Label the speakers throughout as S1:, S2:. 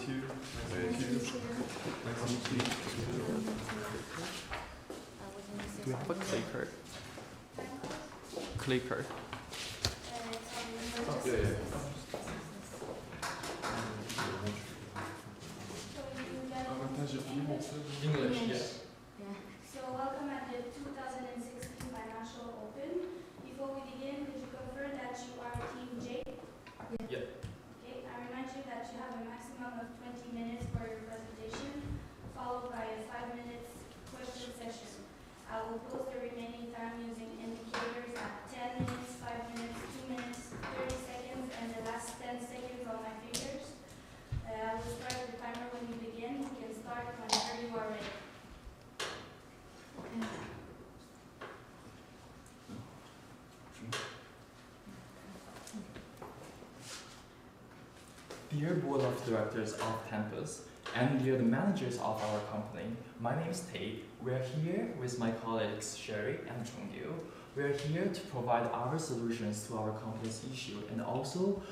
S1: meet you. Nice to meet you. Nice to meet you.
S2: Do we have a clicker? Clicker.
S1: Oh, yeah, yeah.
S2: English, yes.
S3: So welcome at the 2016 Financial Open. Before we begin, could you confirm that you are Team J?
S2: Yeah.
S3: Okay, I remind you that you have a maximum of 20 minutes for your presentation, followed by a 5 minutes question session. I will post the remaining time using indicators at 10 minutes, 5 minutes, 2 minutes, 30 seconds, and the last 10 seconds on my fingers. I will start the timer when you begin. You can start whenever you are ready.
S2: Dear Board of Directors of Campus, and dear the managers of our company, my name is Tate. We are here with my colleagues Sherry and Chongyu. We are here to provide our solutions to our company's issue, and also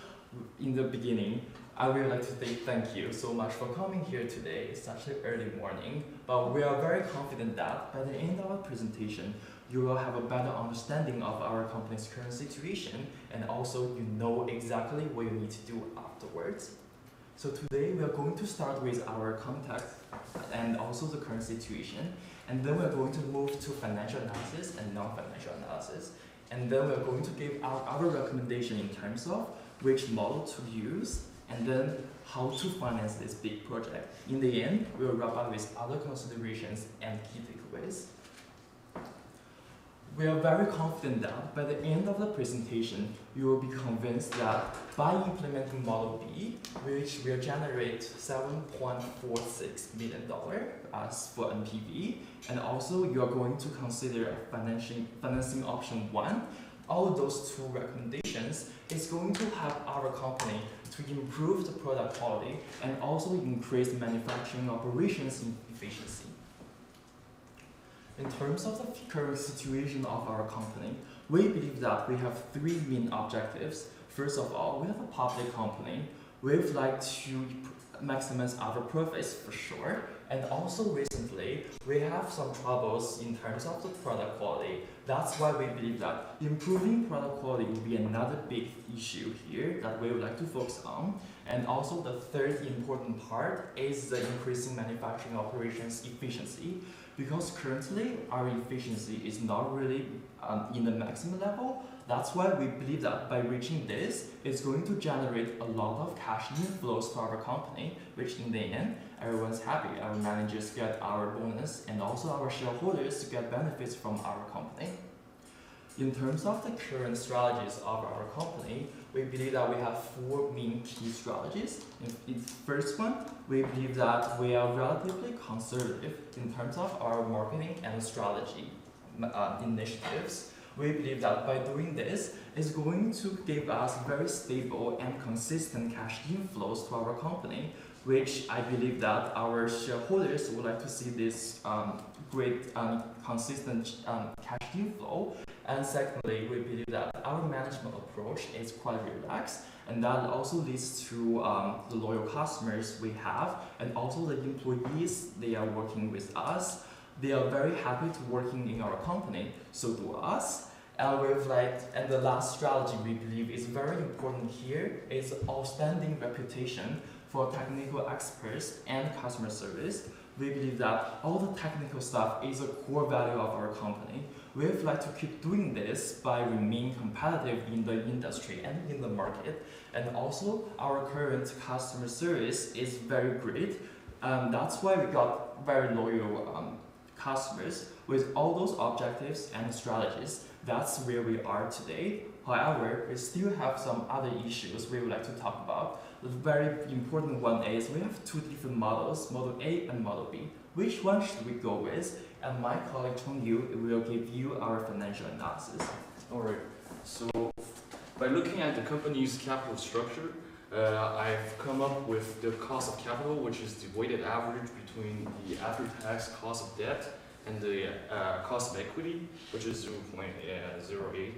S2: in the beginning, I would like to say thank you so much for coming here today. It's such an early morning, but we are very confident that by the end of our presentation, you will have a better understanding of our company's current situation, and also you know exactly what you need to do afterwards. So today we are going to start with our context and also the current situation, and then we're going to move to financial analysis and non-financial analysis, and then we're going to give out our recommendation in terms of which model to use, and then how to finance this big project. In the end, we'll wrap up with other considerations and key takeaways. We are very confident that by the end of the presentation, you will be convinced that by implementing Model B, which will generate $7.46 million as for NPV, and also you are going to consider financing option 1, all those two recommendations is going to help our company to improve the product quality and also increase manufacturing operations efficiency. In terms of the current situation of our company, we believe that we have 3 main objectives. First of all, we have a public company. We would like to maximize our profits for sure. And also recently, we have some troubles in terms of the product quality. That's why we believe that improving product quality will be another big issue here that we would like to focus on. And also the third important part is the increasing manufacturing operations efficiency. Because currently our efficiency is not really in the maximum level. That's why we believe that by reaching this, it's going to generate a lot of cash inflows to our company, which in the end, everyone's happy. Our managers get our bonus, and also our shareholders get benefits from our company. In terms of the current strategies of our company, we believe that we have 4 main key strategies. In the first one, we believe that we are relatively conservative in terms of our marketing and strategy initiatives. We believe that by doing this, it's going to give us very stable and consistent cash inflows to our company, which I believe that our shareholders would like to see this great consistent cash inflow. And secondly, we believe that our management approach is quite relaxed, and that also leads to the loyal customers we have, and also the employees, they are working with us. They are very happy to working in our company, so do us. And the last strategy we believe is very important here is outstanding reputation for technical experts and customer service. We believe that all the technical stuff is a core value of our company. We would like to keep doing this by remaining competitive in the industry and in the market. And also, our current customer service is very great. That's why we got very loyal customers. With all those objectives and strategies, that's where we are today. However, we still have some other issues we would like to talk about. The very important one is we have 2 different models, Model A and Model B. Which one should we go with? And my colleague Chongyu will give you our financial analysis.
S1: Alright, so by looking at the company's capital structure, I've come up with the cost of capital, which is the weighted average between the after-tax cost of debt and the cost of equity, which is 0.08.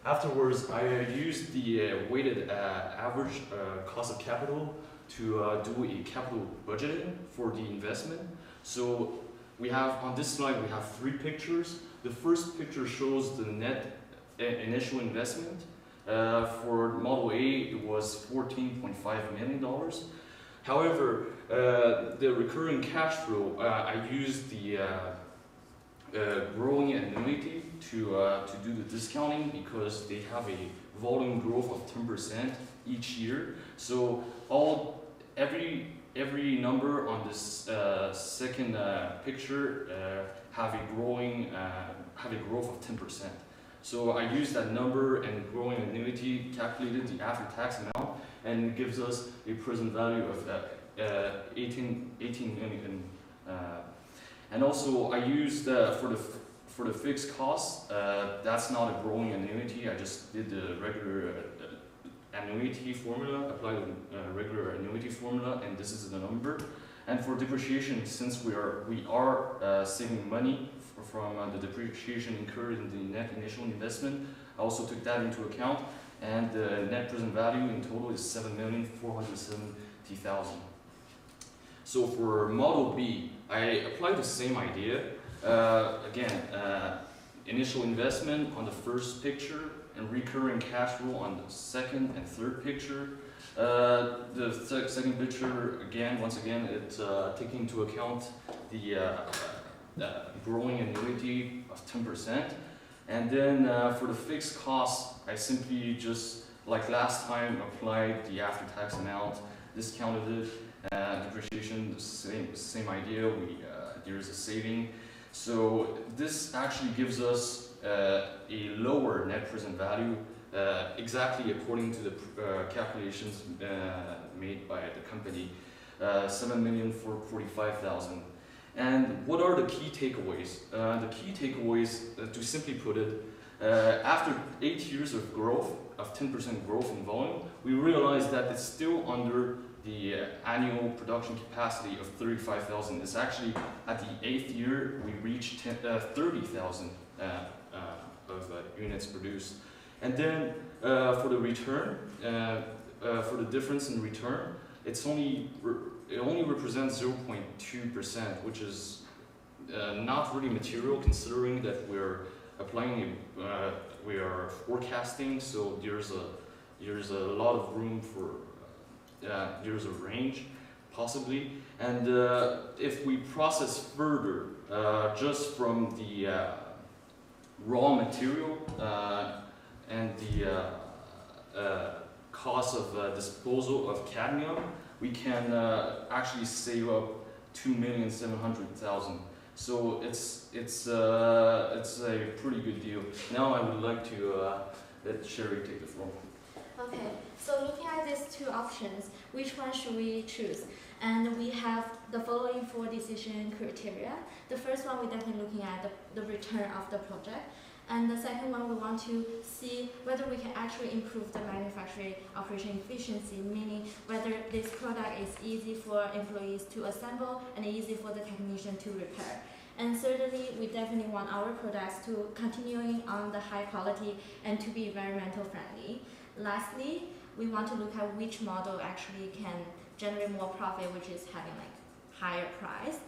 S1: Afterwards, I used the weighted average cost of capital do a capital budgeting for the investment. So we have, on this slide, we have three pictures. The first picture shows the net initial investment. For Model A, it was $14.5 million. However, the recurring cash flow, I used the growing annuity to do the discounting because they have a volume growth of 10% each year. So every number on this second picture have a growth of 10%. So I used that number and growing annuity, calculated the after-tax amount, and it gives us a present value of 18 million. And also I used for the fixed costs. That's not a growing annuity. I just did the regular annuity formula, applied a regular annuity formula, and this is the number. And for depreciation, since we are saving money from the depreciation incurred in the net initial investment, I also took that into account, and the net present value in total is 7,470,000. So for Model B, I applied the same idea. Initial investment on the first picture and recurring cash flow on the second and third picture. The second picture, once again, it's taking into account the growing annuity of 10%. And then for the fixed costs, I simply just, like last time, applied the after-tax amount, discounted it, depreciation, the same idea, there's a saving. So this actually gives us a lower net present value, exactly according to the calculations made by the company, 7,445,000. And what are the key takeaways? The key takeaways, to simply put it, after 8 years of growth, of 10% growth in volume, we realized that it's still under the annual production capacity of 35,000. It's actually at the 8th year we reached 30,000 of units produced. And then for the return, for the difference in return, it only represents 0.2%, which is not really material considering that we're applying we are forecasting, so there's a lot of room for there's a range possibly. And if we process further just from the raw material and the cost of disposal of cadmium, we can actually save up 2,700,000. So it's a pretty good deal. Now I would like to let Sherry take the floor.
S4: Okay, so looking at these two options, which one should we choose? And we have the following 4 decision criteria. The first one, we're definitely looking at the return of the project. And the second one, we want to see whether we can actually improve the manufacturing operation efficiency, meaning whether this product is easy for employees to assemble and easy for the technician to repair. And thirdly, we definitely want our products to continuing on the high quality and to be environmental friendly. Lastly, we want to look at which model actually can generate more profit, which is having like higher price.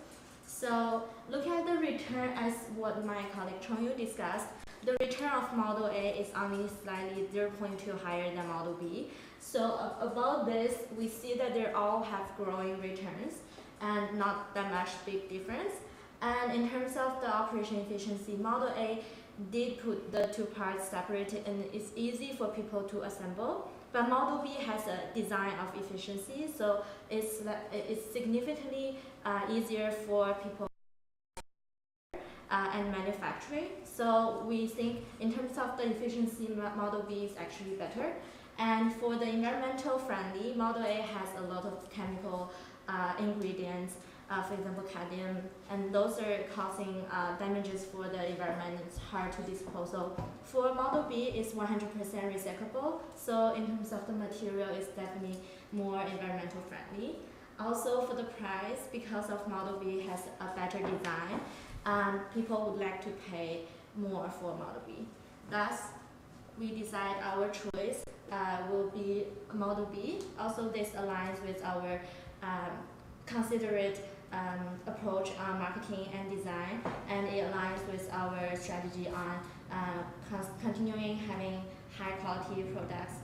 S4: So looking at the return, as what my colleague Chongyu discussed, the return of Model A is only slightly 0.2 higher than Model B. So about this, we see that they all have growing returns and not that much big difference. And in terms of the operation efficiency, Model A did put the 2 parts separated and it's easy for people to assemble. But Model B has a design of efficiency, so it's significantly easier for people and manufacturing. So we think in terms of the efficiency, Model B is actually better. And for the environmental friendly, Model A has a lot of chemical ingredients, for example cadmium, and those are causing damages for the environment. It's hard to dispose of. For Model B, it's 100% recyclable, so in terms of the material, it's definitely more environmental friendly. Also for the price, because of Model B has a better design, people would like to pay more for Model B. Thus, we decide our choice will be Model B. Also, this aligns with our considerate approach on marketing and design, and it aligns with our strategy on continuing having high quality products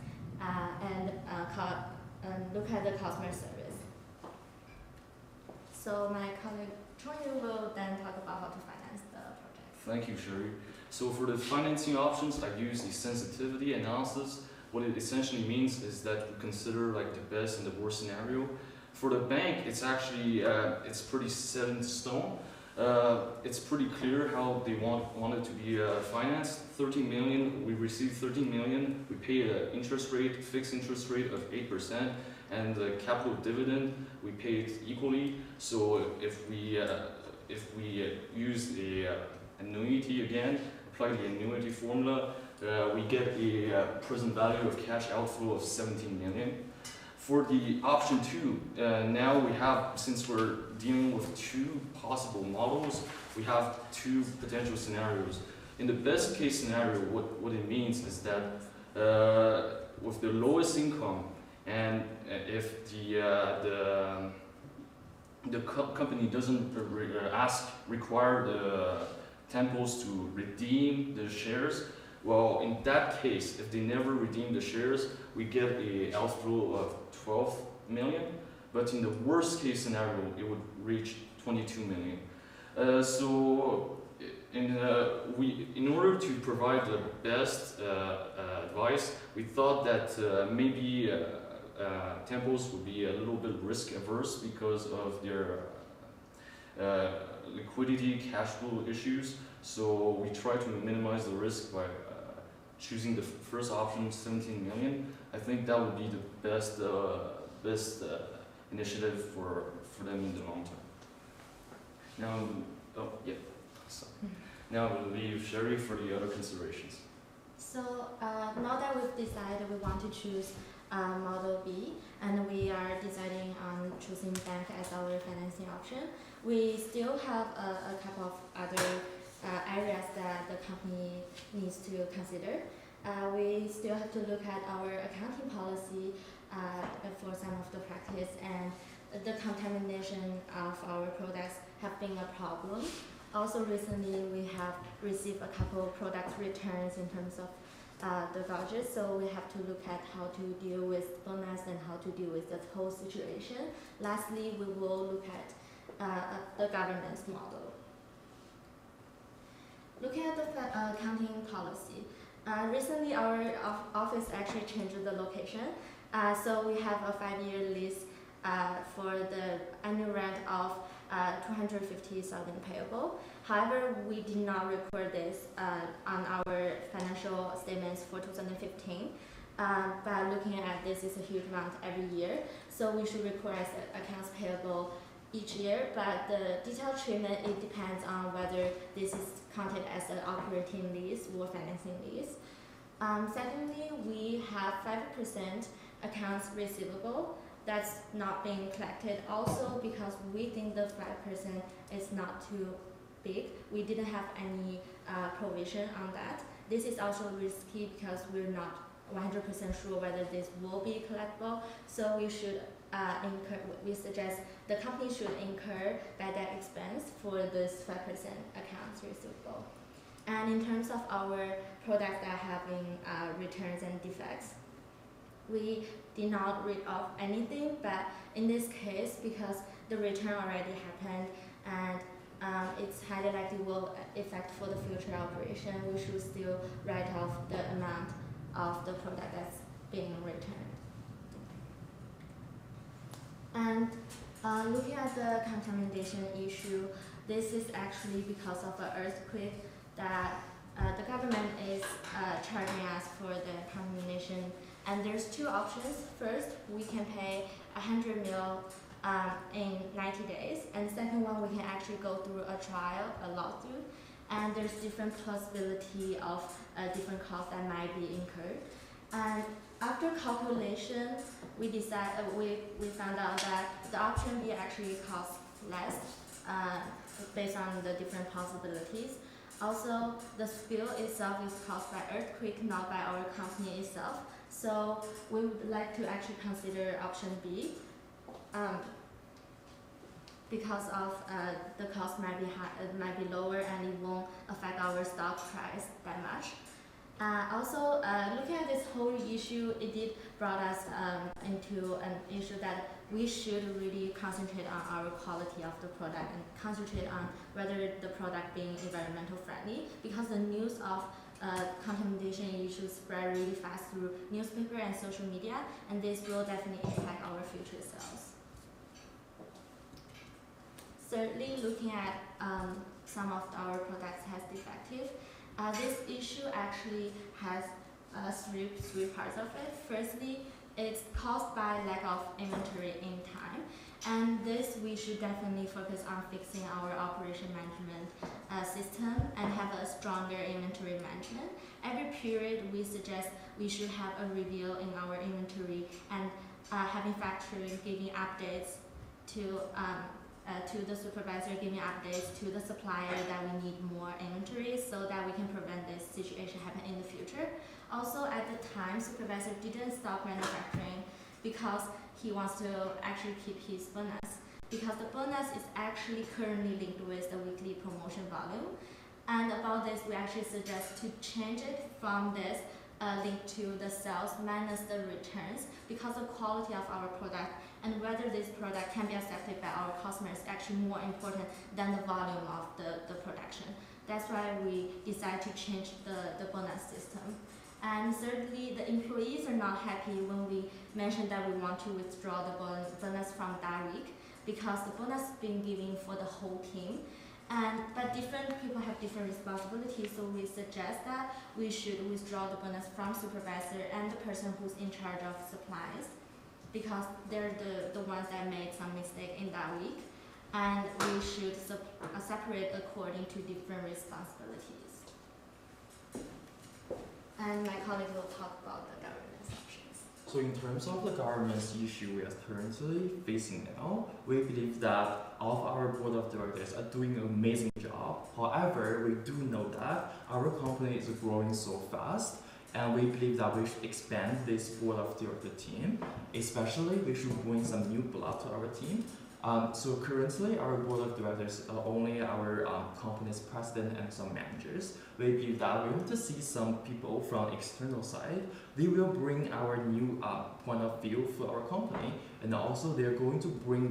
S4: and look at the customer service. So my colleague Chongyu will then talk about how to finance the project.
S1: Thank you, Sherry. So for the financing options, I use the sensitivity analysis. What it essentially means is that we consider like the best and the worst scenario. For the bank, it's actually it's pretty set in stone. It's pretty clear how they want it to be financed. 13 million, we received 13 million. We pay an interest rate, fixed interest rate of 8%, and the capital dividend we pay it equally. So if we use the annuity again, apply the annuity formula, we get a present value of cash outflow of 17 million. For the option 2, now we have, since we're dealing with 2 possible models, we have 2 potential scenarios. In the best case scenario, what it means is that with the lowest income, and if the company doesn't require the temples to redeem the shares, well, in that case, if they never redeem the shares, we get a outflow of 12 million. But in the worst case scenario, it would reach 22 million. In order to provide the best advice, we thought that maybe temples would be a little bit risk averse because of their liquidity, cash flow issues. So we try to minimize the risk by choosing the first option, 17 million. I think that would be the best initiative for them in the long term. Now, now we'll leave Sherry for the other considerations.
S4: So now that we've decided we want to choose Model B, and we are deciding on choosing bank as our financing option, we still have a couple of other areas that the company needs to consider. We still have to look at our accounting policy for some of the practice, and the contamination of our products have been a problem. Also recently we have received a couple of product returns in terms of the vouchers, so we have to look at how to deal with bonus and how to deal with the whole situation. Lastly, we will look at the governance model. Looking at the accounting policy, recently our office actually changed the location, so we have a 5-year lease for the annual rent of 250,000 payable. However, we did not record this on our financial statements for 2015. But looking at this is a huge amount every year, so we should record as accounts payable each year. But the detailed treatment, it depends on whether this is counted as an operating lease or financing lease. Secondly, we have 5% accounts receivable that's not being collected, also because we think the 5% is not too big. We didn't have any provision on that. This is also risky because we're not 100% sure whether this will be collectible, so we should we suggest the company should incur bad debt expense for this 5% accounts receivable. And in terms of our products that are having returns and defects, we did not read off anything, but in this case, because the return already happened and it's highly likely will affect for the future operation, we should still write off the amount of the product that's being returned. And looking at the contamination issue, this is actually because of an earthquake that the government is charging us for the contamination. And there's 2 options. First, we can pay 100 mil in 90 days. And the second one, we can actually go through a trial, a lawsuit. And there's different possibility of different costs that might be incurred. And after calculation, we found out that the option B actually costs less based on the different possibilities. Also, the spill itself is caused by earthquake, not by our company itself. So we would like to actually consider option B, because of the cost might be might be lower and it won't affect our stock price that much. Also, looking at this whole issue, it did brought us into an issue that we should really concentrate on our quality of the product and concentrate on whether the product being environmental friendly, because the news of contamination issues spread really fast through newspaper and social media, and this will definitely impact our future sales. Thirdly, looking at some of our products has defective. This issue actually has three parts of it. Firstly, it's caused by lack of inventory in time, and this we should definitely focus on fixing our operation management system and have a stronger inventory management. Every period we suggest we should have a review in our inventory and having factory giving updates to the supervisor, giving updates to the supplier that we need more inventory so that we can prevent this situation happen in the future. Also, at the time, supervisor didn't stop manufacturing because he wants to actually keep his bonus, because the bonus is actually currently linked with the weekly promotion volume. And about this, we actually suggest to change it from this linked to the sales minus the returns, because the quality of our product and whether this product can be accepted by our customers is actually more important than the volume of the production. That's why we decided to change the bonus system. And thirdly, the employees are not happy when we mentioned that we want to withdraw the bonus from that week, because the bonus is being given for the whole team. But different people have different responsibilities, so we suggest that we should withdraw the bonus from supervisor and the person who's in charge of supplies, because they're the ones that made some mistake in that week, and we should separate according to different responsibilities. And my colleague will talk about the governance options.
S2: So in terms of the governance issue we are currently facing now, we believe that all of our board of directors are doing an amazing job. However, we do know that our company is growing so fast, and we believe that we should expand this board of director team. Especially, we should bring some new blood to our team. So currently, our board of directors are only our company's president and some managers. We believe that we want to see some people from external side. They will bring our new point of view for our company, and also they're going to bring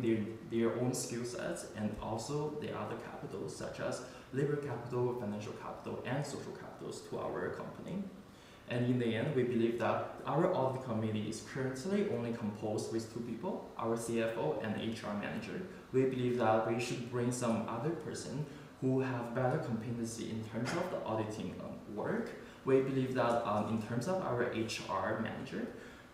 S2: their own skill sets and also the other capitals such as labor capital, financial capital, and social capitals to our company. And in the end, we believe that our audit committee is currently only composed with two people, our CFO and HR manager. We believe that we should bring some other person who have better competency in terms of the auditing work. We believe that in terms of our HR manager,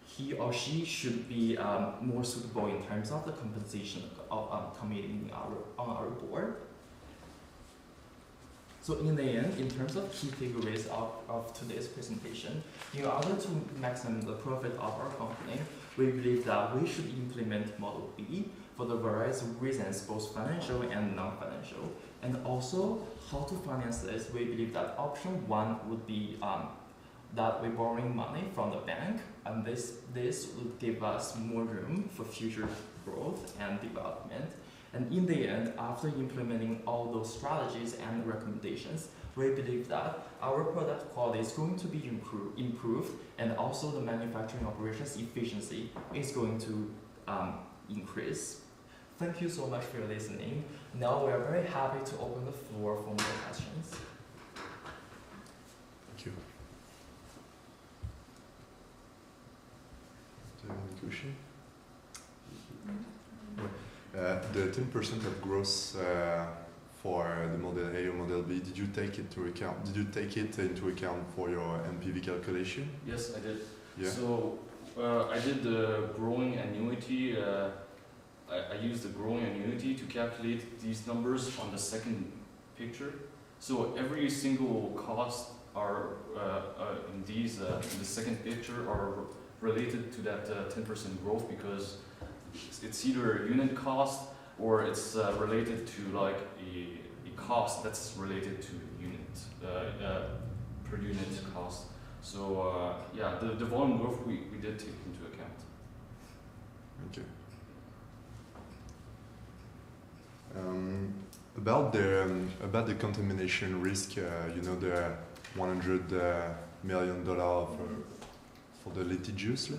S2: he or she should be more suitable in terms of the compensation of committee on our board. So in the end, in terms of key takeaways of today's presentation, in order to maximize the profit of our company, we believe that we should implement Model B for the various reasons, both financial and non-financial. And also, how to finance this, we believe that option one would be that we're borrowing money from the bank, and this would give us more room for future growth and development. And in the end, after implementing all those strategies and recommendations, we believe that our product quality is going to be improved, and also the manufacturing operations efficiency is going to increase. Thank you so much for listening. Now we are very happy to open the floor for more questions.
S5: Thank you. Do you have any question? The 10% of growth for the model A or model B, did you take it into account? Did you take it into account for your NPV calculation?
S1: Yes, I did.
S5: Yeah.
S1: So I did the growing annuity. I used the growing annuity to calculate these numbers on the second picture. So every single cost are in the second picture are related to that 10% growth, because it's either unit cost or it's related to like a cost that's related to the unit. cost. So yeah, the volume growth we did take into account.
S5: Okay. About the contamination risk, you know, the $100 million for the litigious.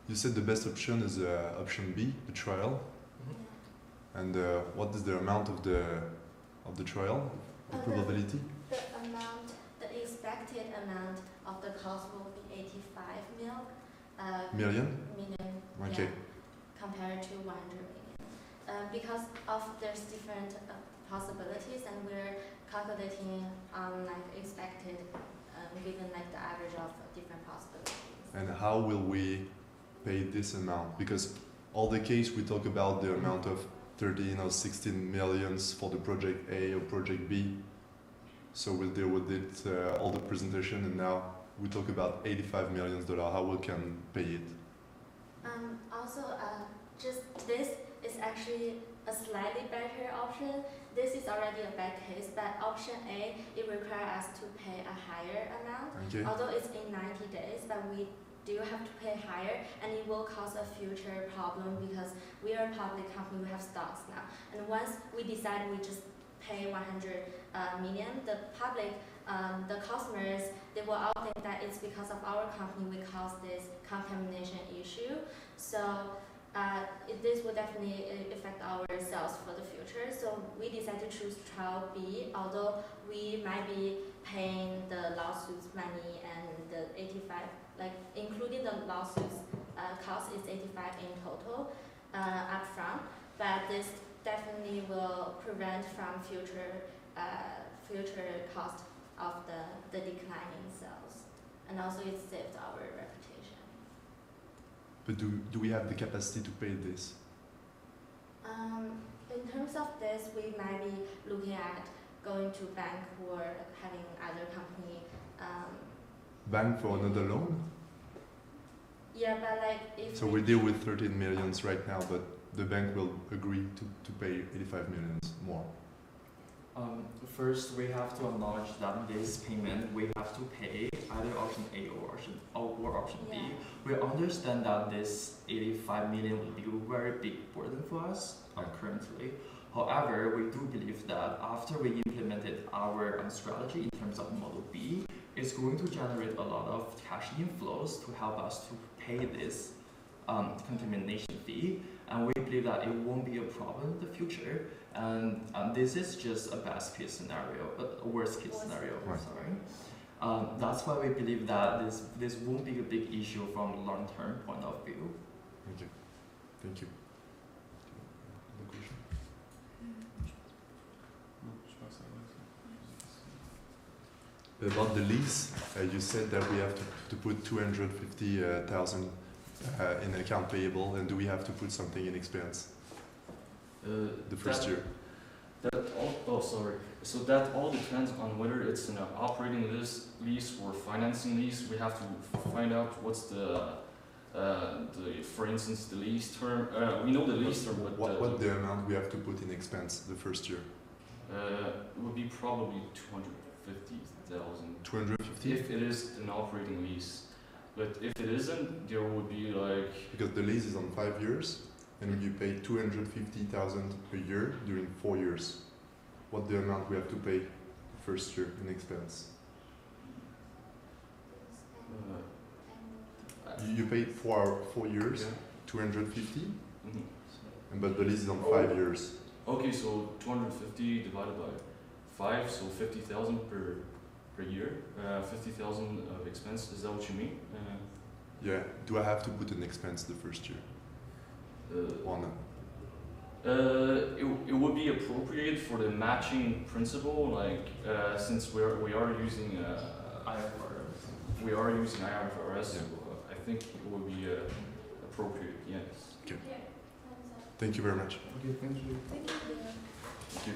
S5: You said the best option is option B, the trial. And what is the amount of the trial, the probability?
S4: The expected amount of the cost will be 85
S5: million. Okay.
S4: Yeah, compared to 100 million. Because of there's different possibilities, and we're calculating like expected, given like the average of different possibilities.
S5: And how will we pay this amount? Because all the case we talk about the amount of 13 or 16 millions for the project A or project B. So we'll deal with it all the presentation, and now we talk about $85 million. How we can pay it?
S4: Just this is actually a slightly better option. This is already a bad case, but option A, it requires us to pay a higher amount.
S5: Okay.
S4: Although it's in 90 days, but we do have to pay higher, and it will cause a future problem because we are a public company, we have stocks now. And once we decide we just pay 100 million, the public, the customers, they will all think that it's because of our company we caused this contamination issue. So this will definitely affect our sales for the future. So we decided to choose trial B, although we might be paying the lawsuits money and the 85, like including the lawsuits cost is 85 in total upfront. But this definitely will prevent from future cost of the declining sales, and also it saved our reputation.
S5: But do we have the capacity to pay this?
S4: In terms of this, we might be looking at going to bank or having other company.
S5: Bank for another loan?
S4: Yeah, but like if
S5: So we deal with 13 millions right now, but the bank will agree to pay 85 millions more.
S2: First, we have to acknowledge that this payment we have to pay either option A or option B.
S4: Yeah.
S2: We understand that this 85 million will be a very big burden for us currently. However, we do believe that after we implemented our strategy in terms of Model B, it's going to generate a lot of cash inflows to help us to pay this contamination fee, and we believe that it won't be a problem in the future. And this is just a best case scenario, a worst case scenario.
S5: Right.
S2: Sorry. That's why we believe that this won't be a big issue from a long-term point of view.
S5: Okay. Thank you. Other question? About the lease, you said that we have to put 250,000 in account payable, and do we have to put something in expense the first year?
S1: So that all depends on whether it's an operating lease or financing lease. We have to find out what's for instance, the lease term. We know the lease term, but
S5: What the amount we have to put in expense the first year?
S1: It would be probably 250,000
S5: 250?
S1: if it is an operating lease. But if it isn't, there would be like
S5: Because the lease is on 5 years, and you pay 250,000 a year during 4 years. What the amount we have to pay the first year in expense? You pay for 4 years,
S1: yeah.
S5: 250,
S1: Mhm.
S5: and but the lease is on 5 years.
S1: Okay, so 250 divided by 5, so 50,000 per year. 50,000 of expense. Is that what you mean?
S5: Yeah. Do I have to put an expense the first year? Or no?
S1: It would be appropriate for the matching principle, like since we are using
S2: IFRS.
S1: IFRS,
S5: Yeah.
S1: so I think it would be appropriate. Yes.
S5: Okay. Thank you very much.
S2: Okay, thank you.
S1: Thank you.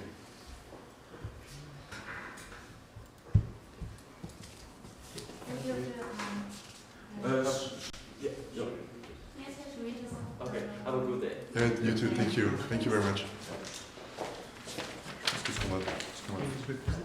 S2: Okay, have a good day.
S5: Yeah, you too. Thank you. Thank you very much. Qu'est-ce qu'on va
S2: quick